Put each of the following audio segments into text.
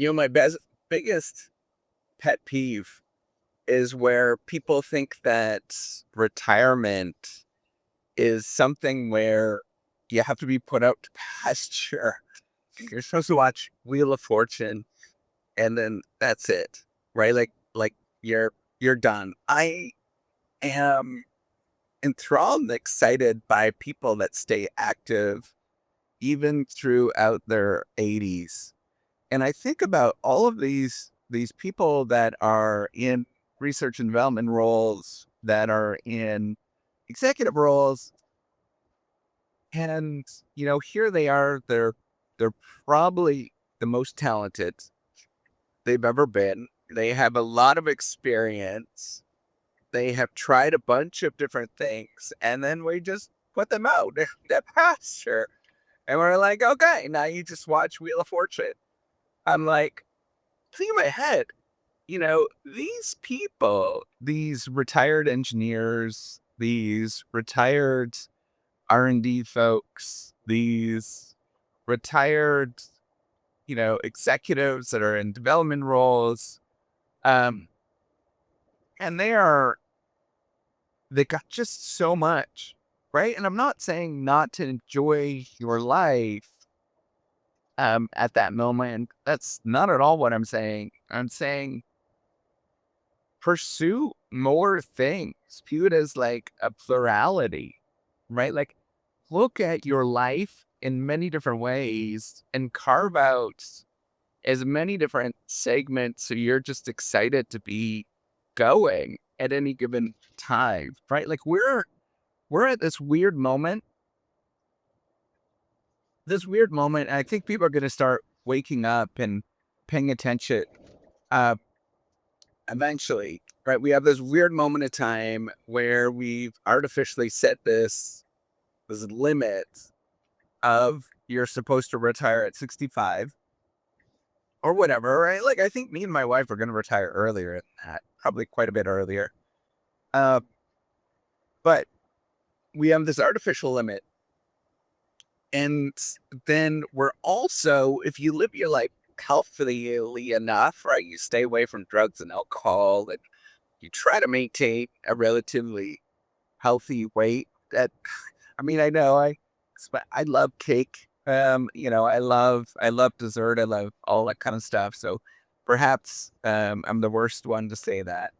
My biggest pet peeve is where people think that retirement is something where you have to be put out to pasture. You're supposed to watch Wheel of Fortune and then that's it, right? Like you're you're done. I am enthralled and excited by people that stay active even throughout their 80s. And I think about all of these people that are in research and development roles, that are in executive roles, and here they are. They're probably the most talented they've ever been. They have a lot of experience. They have tried a bunch of different things, and then we just put them out in the pasture, and we're like, okay, now you just watch Wheel of Fortune. I'm like, think in my head, these people, these retired engineers, these retired R&D folks, these retired, executives that are in development roles, um, and they got just so much, right? And I'm not saying not to enjoy your life at that moment. That's not at all what I'm saying. I'm saying pursue more things. View it as like a plurality, right? Like look at your life in many different ways and carve out as many different segments so you're just excited to be going at any given time, right? Like we're at this weird moment. And I think people are going to start waking up and paying attention uh, eventually, right? We have this weird moment of time where we've artificially set this limit of you're supposed to retire at 65 or whatever, right? Like I think me and my wife are going to retire earlier than that, probably quite a bit earlier. Uh, but we have this artificial limit. And then we're also, if you live your life healthily enough, right, you stay away from drugs and alcohol and you try to maintain a relatively healthy weight. That, I mean, I know I love cake. I love dessert. I love all that kind of stuff. So perhaps I'm the worst one to say that.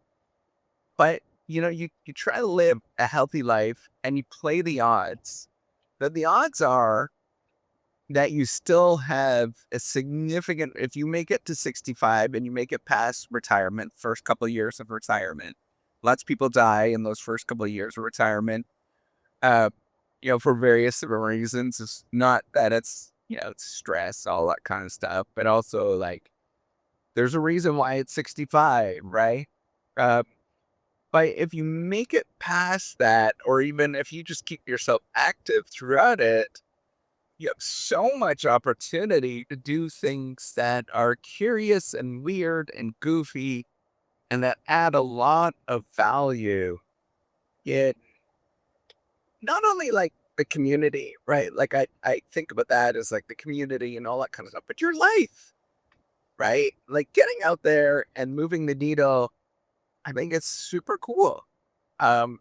But you try to live a healthy life and you play the odds. That the odds are that you still have a significant, if you make it to 65 and you make it past retirement, first couple of years of retirement, lots of people die in those first couple of years of retirement, uh, for various different reasons. It's not that it's stress, all that kind of stuff, but also like there's a reason why it's 65, right? Uh, but if you make it past that, or even if you just keep yourself active throughout it, you have so much opportunity to do things that are curious and weird and goofy and that add a lot of value in not only like the community, right? Like I think about that as like the community and all that kind of stuff, but your life, right? Like getting out there and moving the needle, I think it's super cool. Um,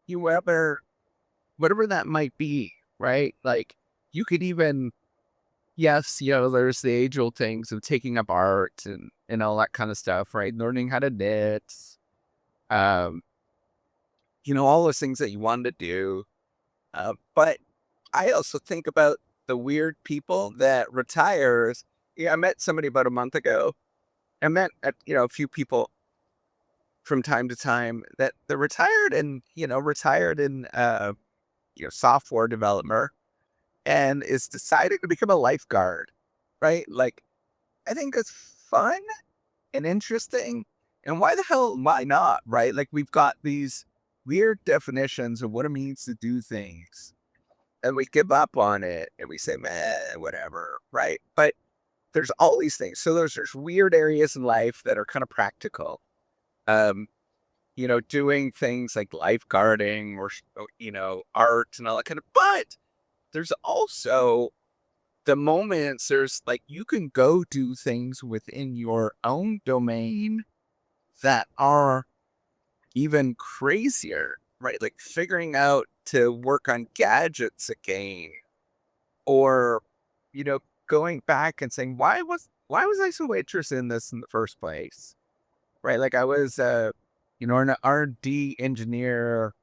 you whatever that might be, right? Like you could even yes, there's the age-old things of taking up art and all that kind of stuff, right? Learning how to knit, um, all those things that you wanted to do. But I also think about the weird people that retires. Yeah, I met somebody about a month ago. I met a few people from time to time that they're retired in software developer and is deciding to become a lifeguard, right? Like I think it's fun and interesting. And why not? Right? Like we've got these weird definitions of what it means to do things. And we give up on it and we say, man, whatever. Right. But there's all these things. So there's weird areas in life that are kind of practical. Um, doing things like lifeguarding or art and all that kind of, but there's also the moments there's like, you can go do things within your own domain that are even crazier, right? Like figuring out to work on gadgets again, or, you know, going back and saying, why was I so interested in this in the first place? Right? Like I was, an R&D engineer.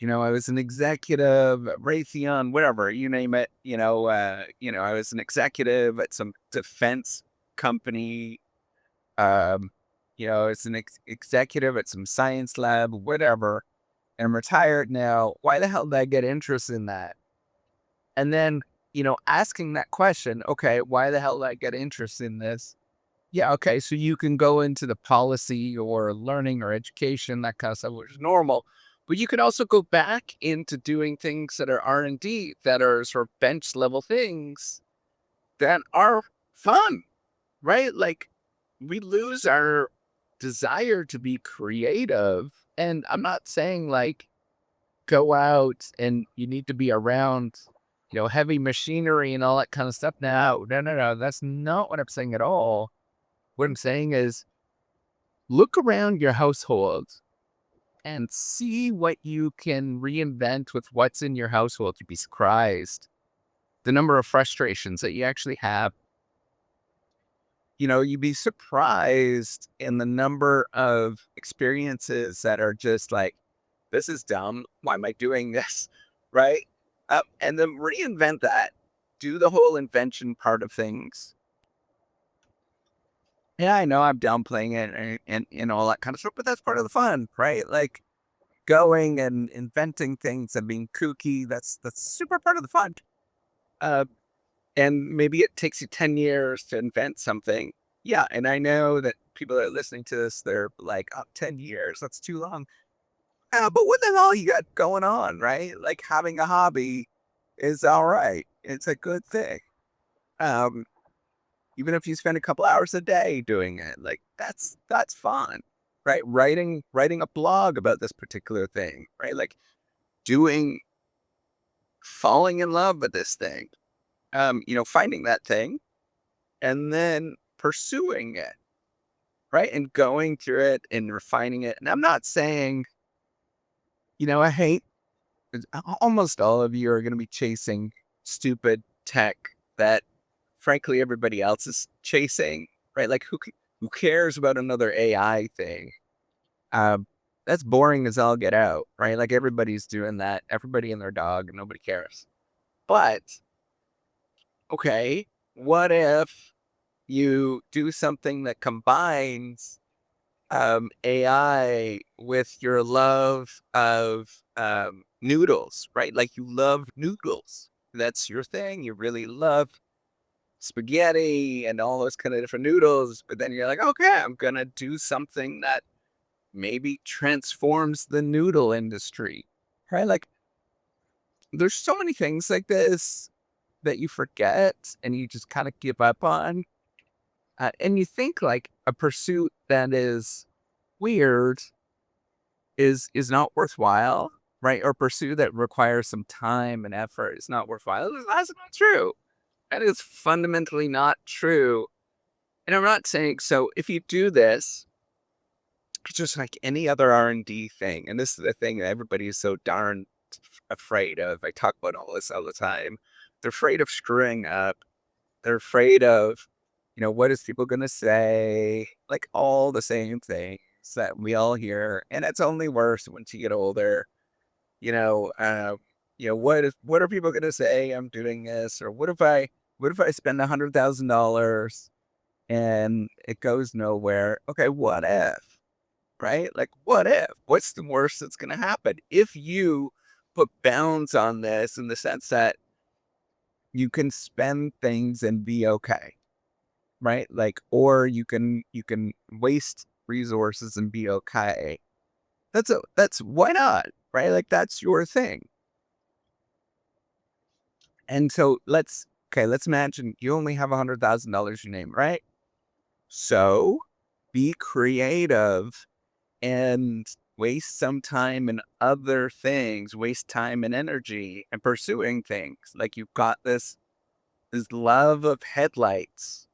I was an executive at Raytheon, whatever, you name it. I was an executive at some defense company. Um, I was an executive at some science lab, whatever. And I'm retired now. Why the hell did I get interested in that? And then, asking that question, okay, why the hell did I get interested in this? Yeah, okay. So you can go into the policy or learning or education, that kind of stuff, which is normal. But you can also go back into doing things that are R&D, that are sort of bench level things that are fun, right? Like we lose our desire to be creative. And I'm not saying like go out and you need to be around, heavy machinery and all that kind of stuff. No, no, no, no. That's not what I'm saying at all. What I'm saying is look around your household and see what you can reinvent with what's in your household. You'd be surprised the number of frustrations that you actually have. You'd be surprised in the number of experiences that are just like, this is dumb. Why am I doing this? Right. And then reinvent that. Do the whole invention part of things. Yeah, I know I'm downplaying it and all that kind of stuff, but that's part of the fun, right? Like going and inventing things and being kooky, that's super part of the fun. Uh, and maybe it takes you 10 years to invent something. Yeah, and I know that people that are listening to this, they're like, oh, 10 years, that's too long. But what the hell you got going on, right? Like having a hobby is all right. It's a good thing. Um, Even if you spend a couple hours a day doing it, like that's fun, right? Writing a blog about this particular thing, right? Like doing falling in love with this thing, finding that thing and then pursuing it, right? And going through it and refining it. And I'm not saying, I hate almost all of you are going to be chasing stupid tech that frankly everybody else is chasing, right? Like who cares about another AI thing? Um, that's boring as all get out, right? Like everybody's doing that. Everybody and their dog, nobody cares. But okay, what if you do something that combines AI with your love of noodles, right? Like you love noodles. That's your thing. You really love spaghetti and all those kind of different noodles. But then you're like, okay, I'm going to do something that maybe transforms the noodle industry, right? Like there's so many things like this that you forget and you just kind of give up on. And you think like a pursuit that is weird is not worthwhile, right? Or pursue that requires some time and effort is not worthwhile. That's not true. That is fundamentally not true. And I'm not saying so. If you do this, it's just like any other R&D thing, and this is the thing that everybody is so darn afraid of. I talk about all this all the time. They're afraid of screwing up. They're afraid of, what is people gonna say? Like all the same things that we all hear, and it's only worse once you get older. You know, uh, what are people gonna say? I'm doing this, or what if I spend $100,000 and it goes nowhere? Okay, what if? Right? Like, what if? What's the worst that's gonna happen if you put bounds on this in the sense that you can spend things and be okay, right? Like, or you can waste resources and be okay. That's why not, right? Like that's your thing. And so let's imagine you only have $100,000 your name, right? So be creative and waste some time in other things, waste time and energy and pursuing things. Like you've got this this love of headlights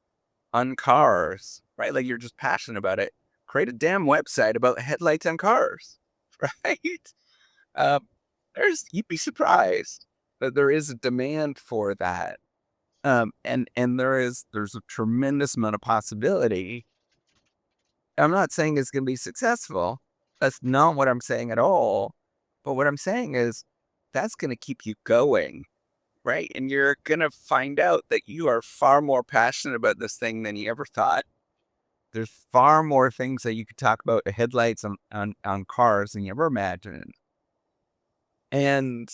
on cars, right? Like you're just passionate about it. Create a damn website about headlights on cars, right? Um, you'd be surprised that there is a demand for that. And there's a tremendous amount of possibility. I'm not saying it's going to be successful. That's not what I'm saying at all. But what I'm saying is that's going to keep you going, right? And you're going to find out that you are far more passionate about this thing than you ever thought. There's far more things that you could talk about the headlights on cars than you ever imagined. And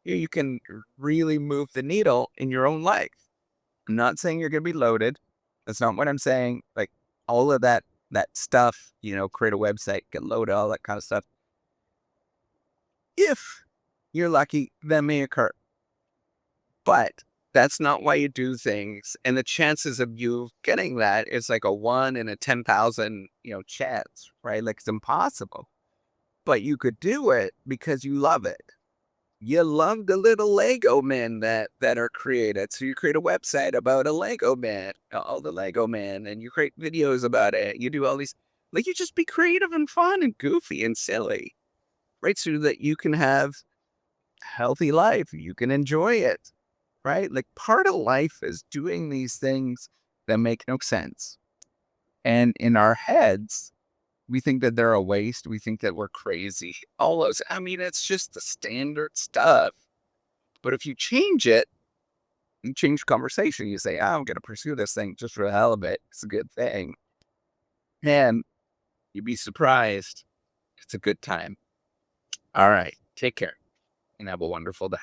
you can really move the needle in your own life. I'm not saying you're going to be loaded. That's not what I'm saying. Like all of that stuff, create a website, get loaded, all that kind of stuff. If you're lucky, that may occur. But that's not why you do things. And the chances of you getting that is like a 1 in a 10,000, chance, right? Like it's impossible. But you could do it because you love it. You love the little Lego men that are created. So you create a website about a Lego man, all the Lego man, and you create videos about it. You do all these, like you just be creative and fun and goofy and silly, right? So that you can have a healthy life. You can enjoy it, right? Like part of life is doing these things that make no sense. And in our heads, we think that they're a waste. We think that we're crazy. All those, I mean, it's just the standard stuff. But if you change it, you change the conversation. You say, I'm going to pursue this thing just for the hell of it. It's a good thing. And you'd be surprised. It's a good time. All right. Take care and have a wonderful day.